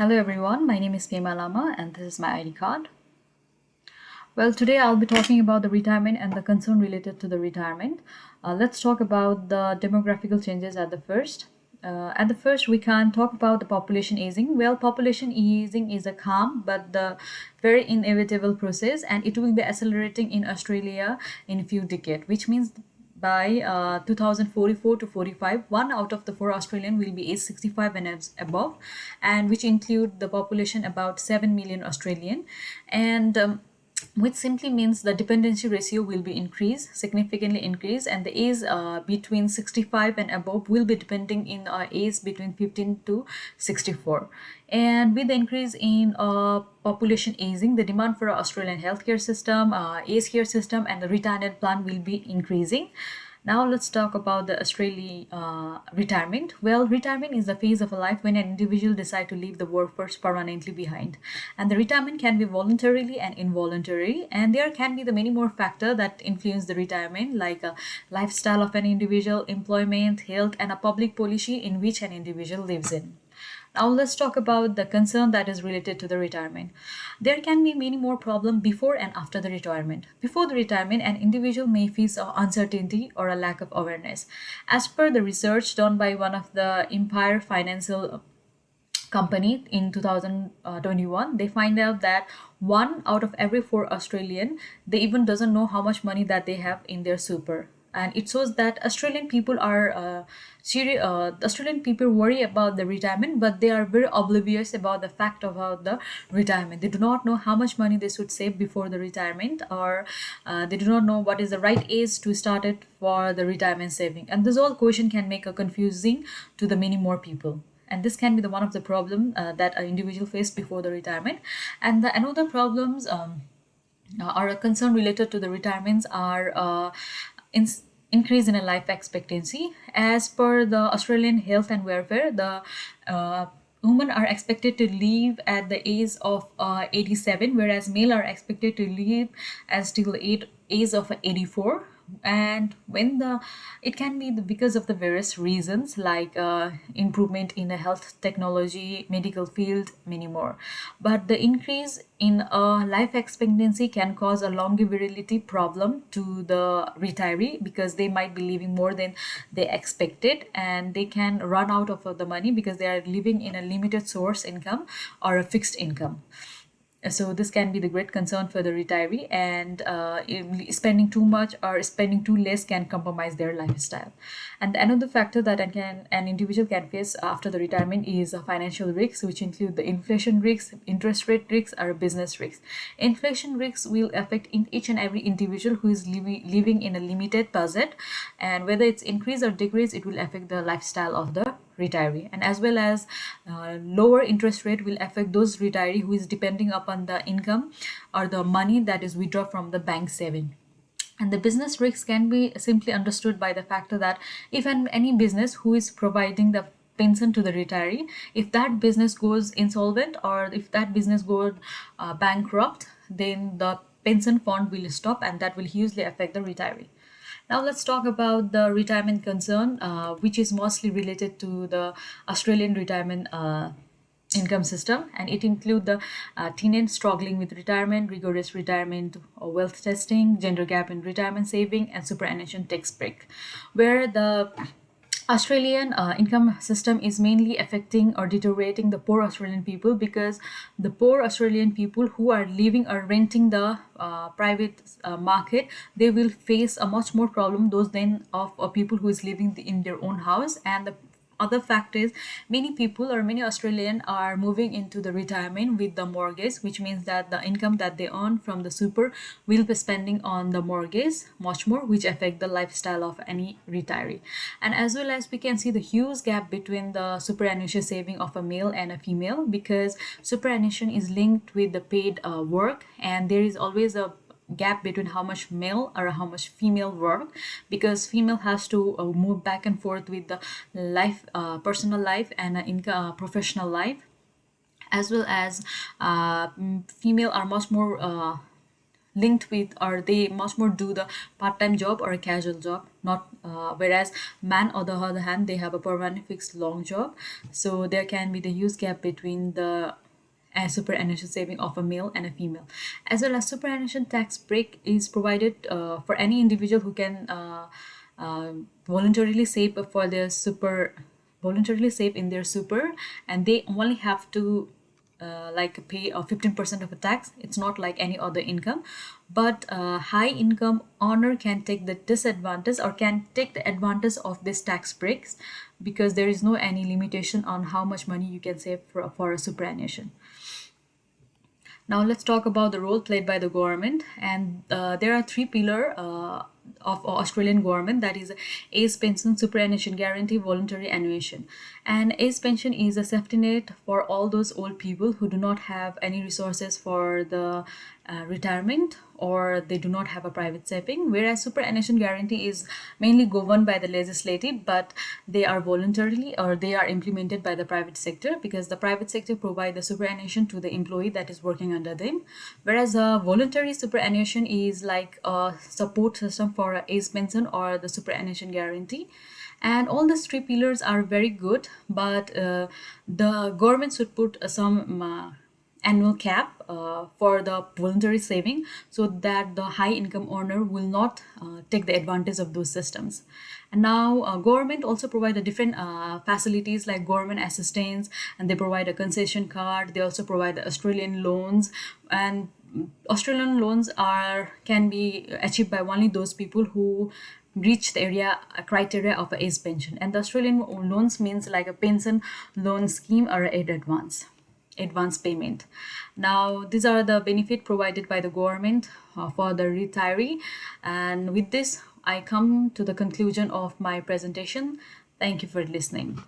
Hello everyone, my name is Pema Lama and this is my ID card. Well, today I'll be talking about the retirement and the concern related to the retirement. Let's talk about the demographical changes at the first. We can talk about the population aging. Well, population aging is a calm but the very inevitable process, and it will be accelerating in Australia in a few decades, which means by 2044 to 45, one out of the four Australian will be age 65 and above, and which include the population about 7 million Australian. And which simply means the dependency ratio will be increased, significantly increased, and the age between 65 and above will be depending in age between 15 to 64. And with the increase in population aging, the demand for Australian healthcare system, aged care system, and the retirement plan will be increasing. Now let's talk about the Australia retirement. Well, retirement is the phase of a life when an individual decides to leave the workforce permanently behind. And the retirement can be voluntarily and involuntary. And there can be the many more factors that influence the retirement, like a lifestyle of an individual, employment, health, and a public policy in which an individual lives in. Now let's talk about the concern that is related to the retirement. There can be many more problems before and after the retirement. Before the retirement, an individual may face uncertainty or a lack of awareness. As per the research done by one of the Empire Financial company in 2021, they find out that one out of every four Australian, they even doesn't know how much money that they have in their super. And it shows that Australian people are the Australian people worry about the retirement, but they are very oblivious about the fact about the retirement. They do not know how much money they should save before the retirement, or they do not know what is the right age to start it for the retirement saving. And this whole question can make a confusing to the many more people, and this can be the one of the problem that an individual face before the retirement. And the another problems or a concern related to the retirements are in, increase in a life expectancy. As per the Australian Health and Welfare, the women are expected to live at the age of 87, whereas male are expected to live as till age of 84. And when the it can be because of the various reasons, like improvement in the health technology, medical field, many more. But the increase in life expectancy can cause a longevity problem to the retiree, because they might be living more than they expected, and they can run out of the money because they are living in a limited source income or a fixed income. So this can be the great concern for the retiree, and spending too much or spending too less can compromise their lifestyle. And another factor that an individual can face after the retirement is financial risks, which include the inflation risks, interest rate risks, or business risks. Inflation risks will affect in each and every individual who is living in a limited budget, and whether it's increase or decrease, it will affect the lifestyle of the retiree. And as well as lower interest rate will affect those retiree who is depending upon the income or the money that is withdrawn from the bank saving. And the business risks can be simply understood by the factor that if any business who is providing the pension to the retiree, if that business goes insolvent or if that business goes bankrupt, then the pension fund will stop, and that will hugely affect the retiree. Now let's talk about the retirement concern, which is mostly related to the Australian retirement income system, and it include the tenants struggling with retirement, rigorous retirement wealth testing, gender gap in retirement saving, and superannuation tax break, where the Australian income system is mainly affecting or deteriorating the poor Australian people, because the poor Australian people who are living or renting the private market, they will face a much more problem those than of people who is living in their own house. And the other fact is many people or many Australian are moving into the retirement with the mortgage, which means that the income that they earn from the super will be spending on the mortgage much more, which affect the lifestyle of any retiree. And as well as we can see the huge gap between the superannuation saving of a male and a female, because superannuation is linked with the paid work, and there is always a gap between how much male or how much female work, because female has to move back and forth with the life, personal life, and professional life. As well as female are much more linked with, or they much more do the part-time job or a casual job, not whereas man on the other hand, they have a permanent fixed long job. So there can be the huge gap between the superannuation saving of a male and a female. As well as superannuation tax break is provided for any individual who can voluntarily save for their super voluntarily save in their super, and they only have to like pay 15% of a tax. It's not like any other income, but high income earner can take the disadvantage or can take the advantage of this tax breaks, because there is no any limitation on how much money you can save for a superannuation. Now let's talk about the role played by the government, and there are three pillars of Australian government, that is age pension, superannuation guarantee, voluntary annuation. And age pension is a safety net for all those old people who do not have any resources for the retirement, or they do not have a private saving, whereas superannuation guarantee is mainly governed by the legislative, but they are voluntarily or they are implemented by the private sector, because the private sector provide the superannuation to the employee that is working under them, whereas a voluntary superannuation is like a support system for a age pension or the superannuation guarantee. And all these three pillars are very good, but the government should put some annual cap for the voluntary saving, so that the high income earner will not take the advantage of those systems. And now government also provide a different facilities like government assistance, and they provide a concession card. They also provide the Australian loans, and Australian loans are can be achieved by only those people who reach the area criteria of a age pension. And the Australian loans means like a pension loan scheme or a advance payment. Now these are the benefit provided by the government for the retiree. And with this I come to the conclusion of my presentation. Thank you for listening.